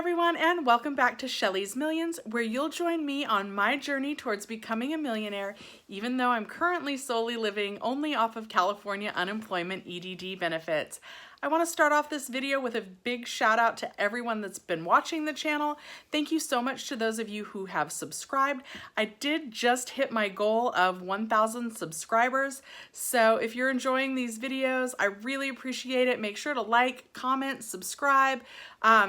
everyone, and welcome back to Shelly's Millions, where you'll join me on my journey towards becoming a millionaire, even though I'm currently solely living only off of California unemployment EDD benefits. I want to start off this video with a big shout out to everyone that's been watching the channel. Thank you so much to those of you who have subscribed. I did just hit my goal of 1,000 subscribers, so if you're enjoying these videos, I really appreciate it. Make sure to like, comment, subscribe,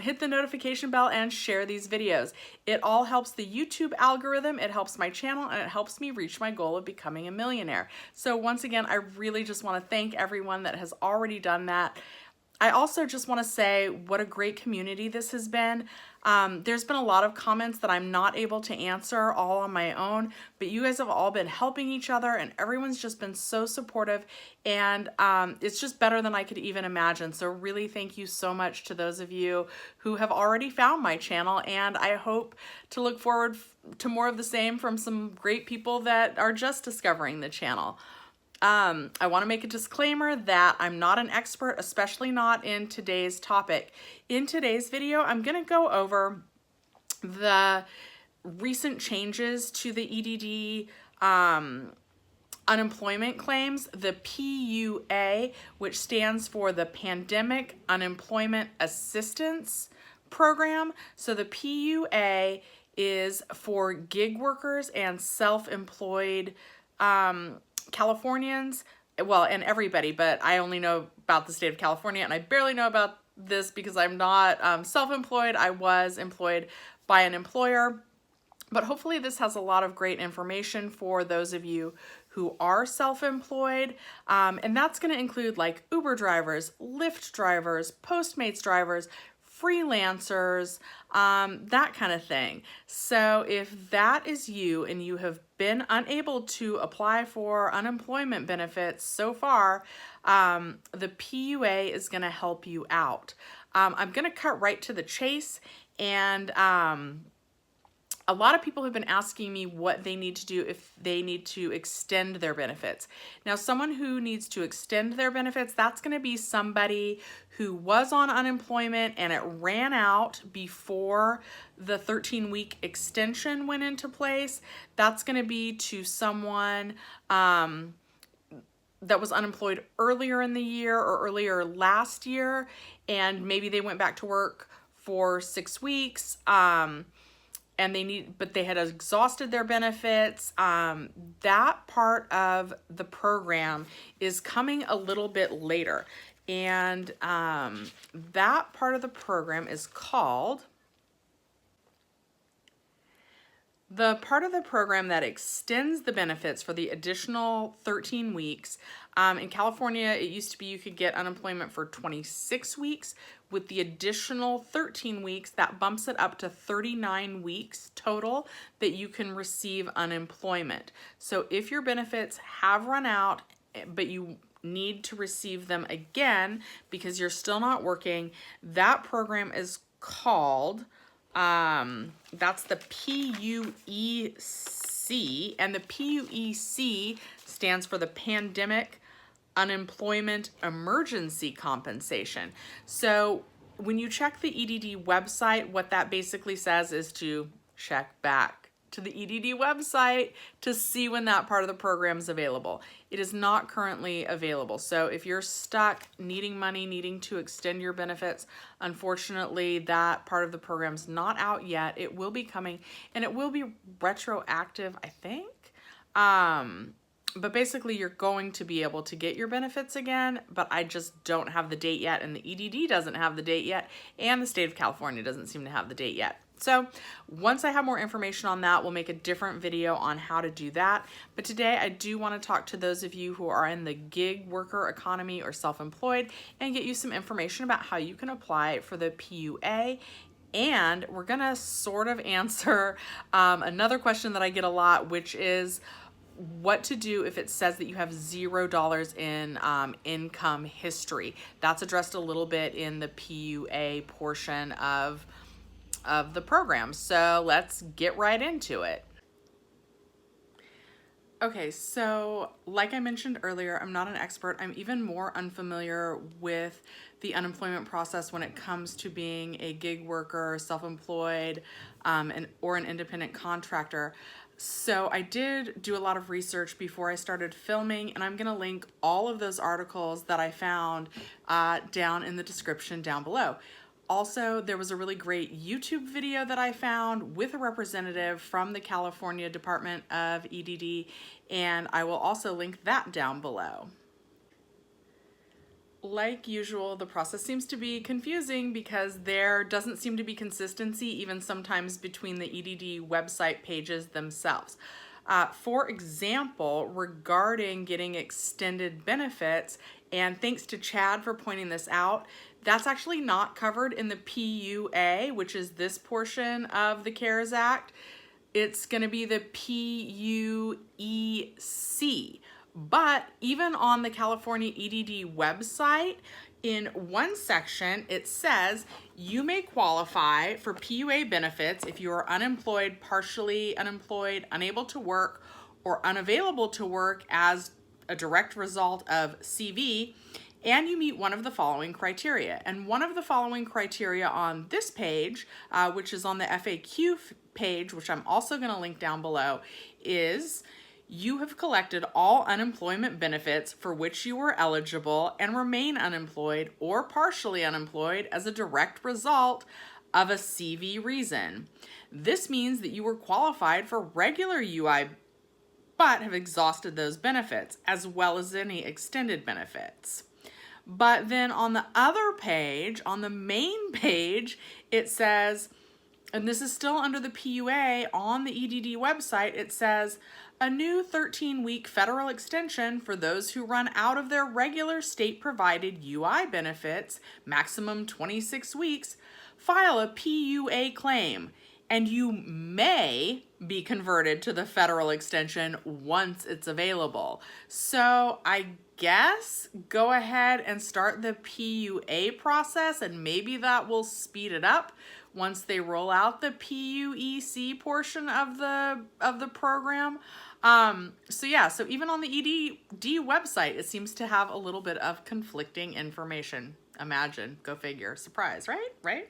hit the notification bell, and share these videos. It all helps the YouTube algorithm, it helps my channel, and it helps me reach my goal of becoming a millionaire. So once again, I really just want to thank everyone that has already done that. I also just want to say what a great community this has been. There's been a lot of comments that I'm not able to answer all on my own, but you guys have all been helping each other and everyone's just been so supportive, and it's just better than I could even imagine. So really thank you so much to those of you who have already found my channel, and I hope to look forward to more of the same from some great people that are just discovering the channel. I want to make a disclaimer that I'm not an expert, especially not in today's topic. In today's video, I'm going to go over the recent changes to the EDD unemployment claims, the PUA, which stands for the Pandemic Unemployment Assistance Program. So the PUA is for gig workers and self-employed Californians, well, and everybody, but I only know about the state of California, and I barely know about this because I'm not self-employed. I was employed by an employer, but hopefully this has a lot of great information for those of you who are self-employed, and that's going to include like Uber drivers, Lyft drivers, Postmates drivers, freelancers, that kind of thing. So if that is you and you have been unable to apply for unemployment benefits so far, the PUA is going to help you out. I'm going to cut right to the chase, and a lot of people have been asking me what they need to do if they need to extend their benefits. Now, someone who needs to extend their benefits, that's going to be somebody who was on unemployment and it ran out before the 13-week extension went into place. That's going to be to someone that was unemployed earlier in the year or earlier last year, and maybe they went back to work for 6 weeks, and but they had exhausted their benefits. That part of the program is coming a little bit later, and that part of the program is called the part of the program that extends the benefits for the additional 13 weeks. In California, it used to be you could get unemployment for 26 weeks. With the additional 13 weeks, that bumps it up to 39 weeks total that you can receive unemployment. So if your benefits have run out, but you need to receive them again because you're still not working, that program is called that's the PUEC, and the PUEC stands for the Pandemic Unemployment Emergency Compensation. So when you check the EDD website, what that basically says is to check back to the EDD website to see when that part of the program is available. It is not currently available. So if you're stuck needing money, needing to extend your benefits, unfortunately that part of the program's not out yet. It will be coming, and it will be retroactive, I think. But basically you're going to be able to get your benefits again, but I just don't have the date yet, and the EDD doesn't have the date yet, and the state of California doesn't seem to have the date yet. So once I have more information on that, we'll make a different video on how to do that. But today I do want to talk to those of you who are in the gig worker economy or self-employed and get you some information about how you can apply for the PUA. And we're going to sort of answer another question that I get a lot, which is what to do if it says that you have $0 in income history. That's addressed a little bit in the PUA portion of the program. So let's get right into it. Okay, so like I mentioned earlier, I'm not an expert. I'm even more unfamiliar with the unemployment process when it comes to being a gig worker, self-employed, or an independent contractor. So I did do a lot of research before I started filming, and I'm gonna link all of those articles that I found down in the description down below. Also, there was a really great YouTube video that I found with a representative from the California Department of EDD, and I will also link that down below. Like usual, the process seems to be confusing because there doesn't seem to be consistency even sometimes between the EDD website pages themselves. For example, regarding getting extended benefits, and thanks to Chad for pointing this out, that's actually not covered in the PUA, which is this portion of the CARES Act. It's going to be the PUEC. But even on the California EDD website, in one section, it says you may qualify for PUA benefits if you are unemployed, partially unemployed, unable to work, or unavailable to work as a direct result of CV, and you meet one of the following criteria. And one of the following criteria on this page, which is on the FAQ page, which I'm also going to link down below, is you have collected all unemployment benefits for which you were eligible and remain unemployed or partially unemployed as a direct result of a CV reason. This means that you were qualified for regular UI but have exhausted those benefits as well as any extended benefits. But then on the other page, on the main page, it says, and this is still under the PUA on the EDD website, it says, a new 13-week federal extension for those who run out of their regular state-provided UI benefits, maximum 26 weeks, file a PUA claim, and you may be converted to the federal extension once it's available. So I guess go ahead and start the PUA process, and maybe that will speed it up once they roll out the PUEC portion of the program. So yeah, so even on the EDD website, it seems to have a little bit of conflicting information. Imagine, go figure, surprise, right?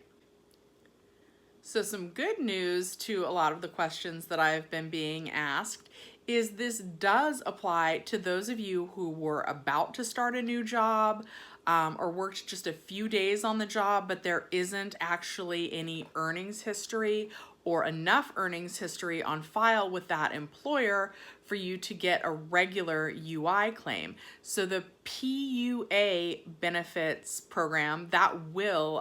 So some good news to a lot of the questions that I've been being asked is this does apply to those of you who were about to start a new job, or worked just a few days on the job, but there isn't actually any earnings history or enough earnings history on file with that employer for you to get a regular UI claim. So the PUA benefits program that will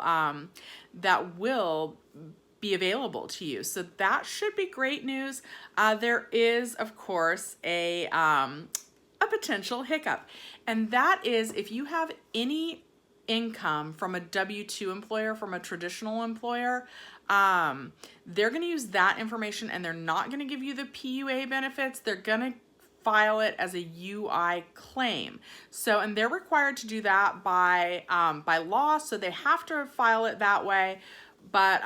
be available to you. So that should be great news. There is, of course, a potential hiccup, and that is if you have any income from a W-2 employer, from a traditional employer, they're going to use that information and they're not going to give you the PUA benefits. They're going to file it as a UI claim. So, and they're required to do that by law, so they have to file it that way. But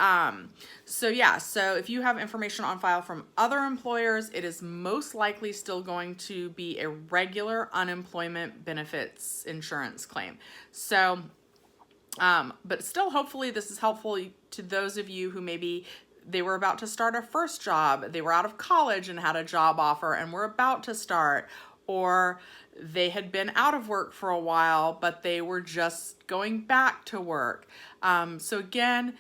so yeah, so if you have information on file from other employers, it is most likely still going to be a regular unemployment benefits insurance claim. So, but still, hopefully this is helpful to those of you who maybe they were about to start a first job, they were out of college and had a job offer and were about to start, or they had been out of work for a while, but they were just going back to work. So again,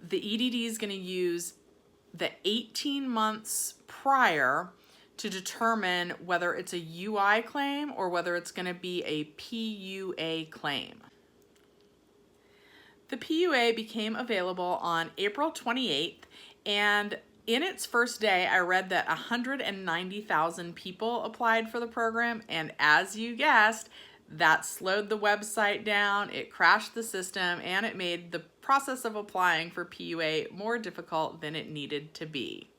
the EDD is going to use the 18 months prior to determine whether it's a UI claim or whether it's going to be a PUA claim. The PUA became available on April 28th, and in its first day, I read that 190,000 people applied for the program, and as you guessed, that slowed the website down, it crashed the system, and it made the process of applying for PUA more difficult than it needed to be.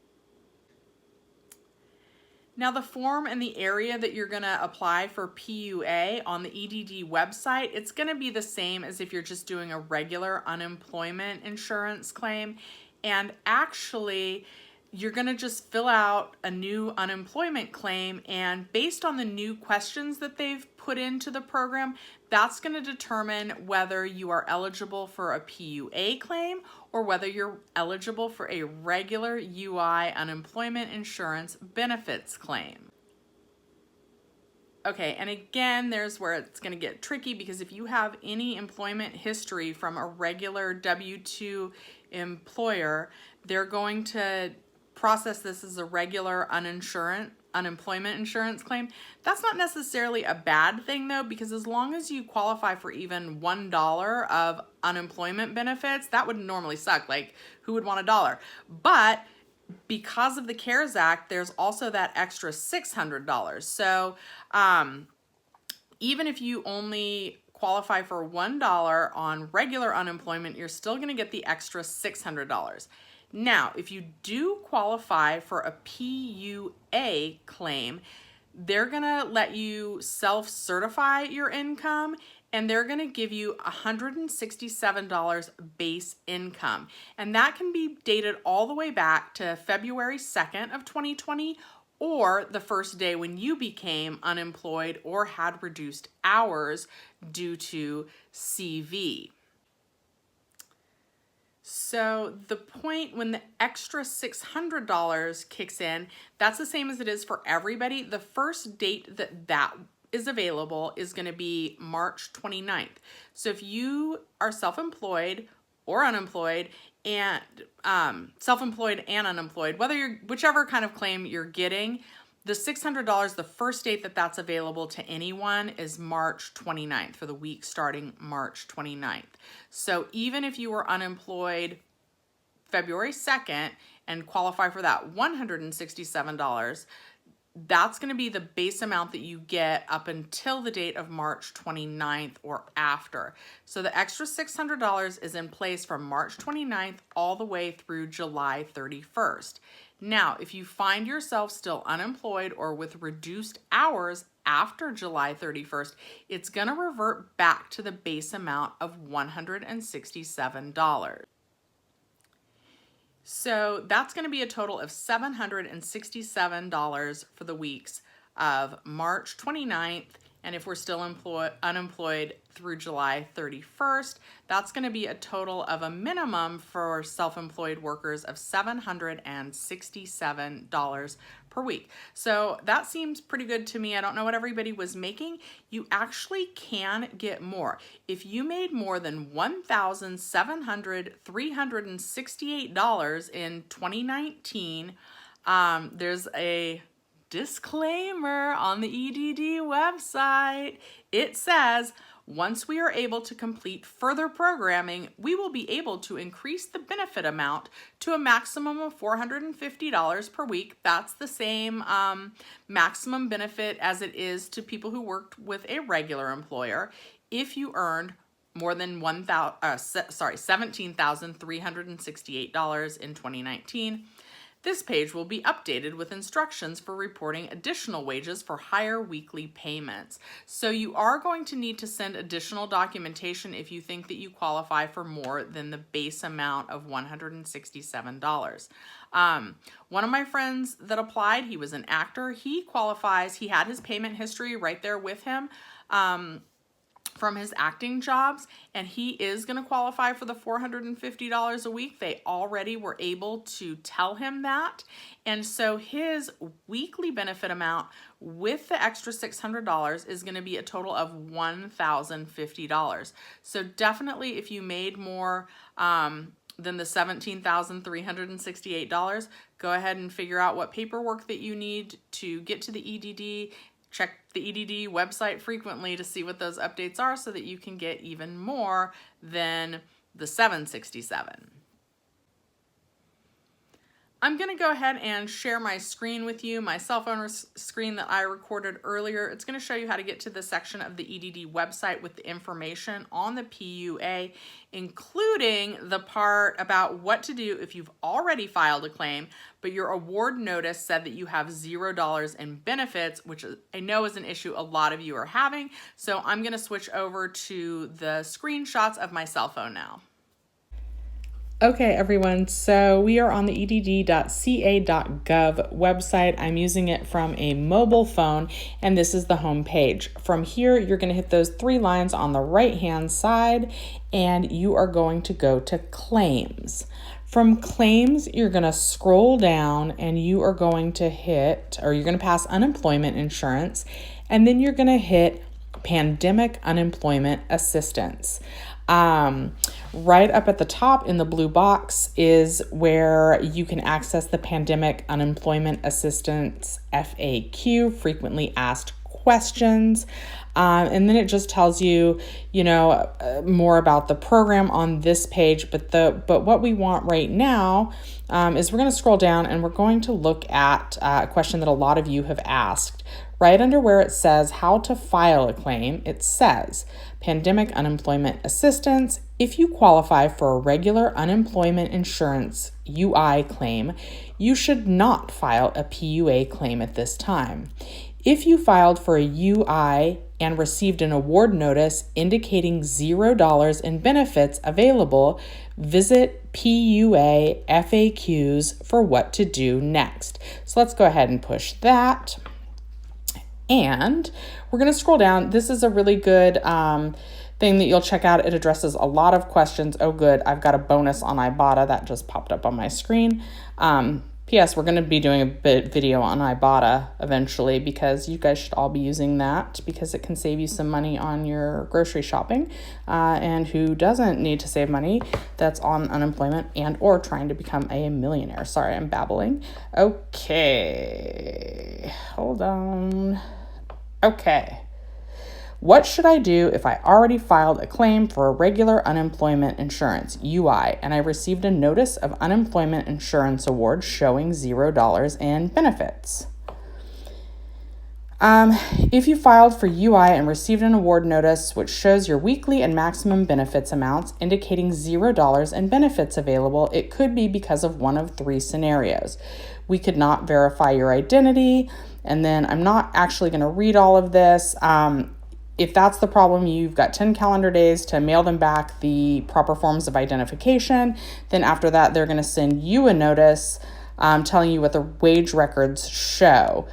Now the form and the area that you're gonna apply for PUA on the EDD website, it's gonna be the same as if you're just doing a regular unemployment insurance claim. And actually, you're going to just fill out a new unemployment claim, and based on the new questions that they've put into the program, that's going to determine whether you are eligible for a PUA claim or whether you're eligible for a regular UI unemployment insurance benefits claim. Okay, and again, there's where it's going to get tricky, because if you have any employment history from a regular W-2 employer, they're going to process this as a regular unemployment insurance claim. That's not necessarily a bad thing though, because as long as you qualify for even $1 of unemployment benefits, that would normally suck. Like, who would want $1? But because of the CARES Act, there's also that extra $600. So even if you only qualify for $1 on regular unemployment, you're still going to get the extra $600. Now, if you do qualify for a PUA claim, they're going to let you self-certify your income, and they're going to give you $167 base income. And that can be dated all the way back to February 2nd of 2020, or the first day when you became unemployed or had reduced hours due to CV. So the point when the extra $600 kicks in, that's the same as it is for everybody. The first date that is available is going to be March 29th. So if you are self-employed or unemployed, and self-employed and unemployed, whichever kind of claim you're getting, the $600, the first date that that's available to anyone is March 29th, for the week starting March 29th. So even if you were unemployed February 2nd and qualify for that $167, that's going to be the base amount that you get up until the date of March 29th or after. So the extra $600 is in place from March 29th all the way through July 31st. Now, if you find yourself still unemployed or with reduced hours after July 31st, it's going to revert back to the base amount of $167. So that's going to be a total of $767 for the weeks of March 29th. And if we're still unemployed through July 31st, that's going to be a total of a minimum for self-employed workers of $767 per week. So that seems pretty good to me. I don't know what everybody was making. You actually can get more. If you made more than $1,368 in 2019, there's a disclaimer on the EDD website. It says, once we are able to complete further programming, we will be able to increase the benefit amount to a maximum of $450 per week. That's the same maximum benefit as it is to people who worked with a regular employer if you earned more than $17,368 in 2019. This page will be updated with instructions for reporting additional wages for higher weekly payments. So you are going to need to send additional documentation if you think that you qualify for more than the base amount of $167. One of my friends that applied, he was an actor. He qualifies. He had his payment history right there with him from his acting jobs, and he is going to qualify for the $450 a week. They already were able to tell him that, and so his weekly benefit amount with the extra $600 is going to be a total of $1,050. So definitely, if you made more than the $17,368, go ahead and figure out what paperwork that you need to get to the EDD. Check the EDD website frequently to see what those updates are so that you can get even more than the $767. I'm going to go ahead and share my screen with you, my cell phone screen that I recorded earlier. It's going to show you how to get to the section of the EDD website with the information on the PUA, including the part about what to do if you've already filed a claim, but your award notice said that you have $0 in benefits, which I know is an issue a lot of you are having. So I'm going to switch over to the screenshots of my cell phone now. Okay, everyone, so we are on the edd.ca.gov website. I'm using it from a mobile phone, and this is the home page. From here, you're going to hit those 3 lines on the right-hand side, and you are going to go to Claims. From Claims, you're going to scroll down, and you are going to hit, or you're going to pass Unemployment Insurance, and then you're going to hit Pandemic Unemployment Assistance. Right up at the top in the blue box is where you can access the Pandemic Unemployment Assistance FAQ, frequently asked questions. And then it just tells you, more about the program on this page. But what we want right now is we're going to scroll down and we're going to look at a question that a lot of you have asked. Right under where it says how to file a claim, it says Pandemic Unemployment Assistance. If you qualify for a regular unemployment insurance UI claim, you should not file a PUA claim at this time. If you filed for a UI and received an award notice indicating $0 in benefits available, visit PUA FAQs for what to do next. So let's go ahead and push that. And we're going to scroll down. This is a really good thing that you'll check out. It addresses a lot of questions. Oh, good. I've got a bonus on Ibotta that just popped up on my screen. P.S. We're going to be doing a video on Ibotta eventually because you guys should all be using that because it can save you some money on your grocery shopping. And who doesn't need to save money that's on unemployment and or trying to become a millionaire? Sorry, I'm babbling. Okay. Hold on. Okay. What should I do if I already filed a claim for a regular unemployment insurance, UI, and I received a notice of unemployment insurance award showing $0 in benefits? If you filed for UI and received an award notice which shows your weekly and maximum benefits amounts indicating $0 in benefits available, it could be because of one of 3 scenarios. We could not verify your identity, and then I'm not actually going to read all of this. If that's the problem, you've got 10 calendar days to mail them back the proper forms of identification. Then after that, they're going to send you a notice telling you what the wage records show.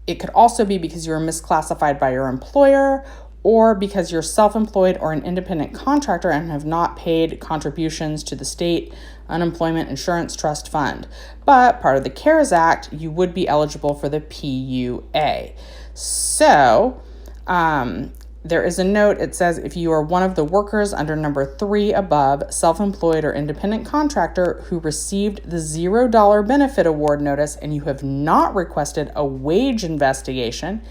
It could also be because you were misclassified by your employer or because you're self-employed or an independent contractor and have not paid contributions to the state unemployment insurance trust fund. But part of the CARES Act, you would be eligible for the PUA. So there is a note. It says if you are one of the workers under number 3 above, self-employed or independent contractor who received the $0 benefit award notice and you have not requested a wage investigation,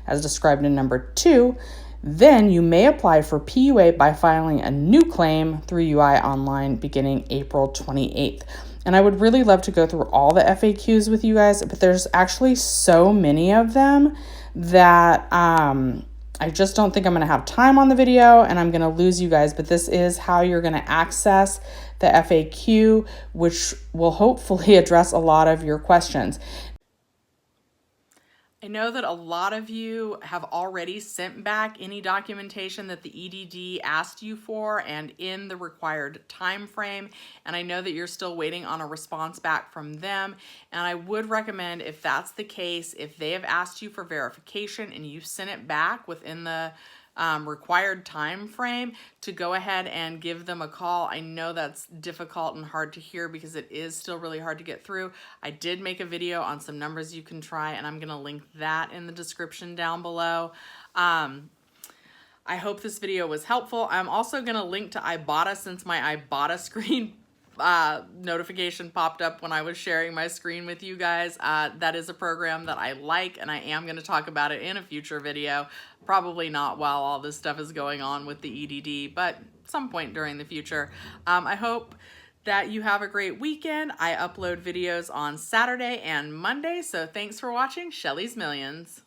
as described in number 2, then you may apply for PUA by filing a new claim through UI Online beginning April 28th. And I would really love to go through all the FAQs with you guys, but there's actually so many of them that I just don't think I'm going to have time on the video and I'm going to lose you guys. But this is how you're going to access the FAQ, which will hopefully address a lot of your questions. I know that a lot of you have already sent back any documentation that the EDD asked you for and in the required time frame, and I know that you're still waiting on a response back from them. And I would recommend, if that's the case, if they have asked you for verification and you sent it back within the required time frame, to go ahead and give them a call. I know that's difficult and hard to hear because it is still really hard to get through. I did make a video on some numbers you can try, and I'm going to link that in the description down below. I hope this video was helpful. I'm also going to link to Ibotta since my Ibotta screen notification popped up when I was sharing my screen with you guys. That is a program that I like, and I am going to talk about it in a future video. Probably not while all this stuff is going on with the EDD, but some point during the future. I hope that you have a great weekend. I upload videos on Saturday and Monday, so thanks for watching Shelly's Millions.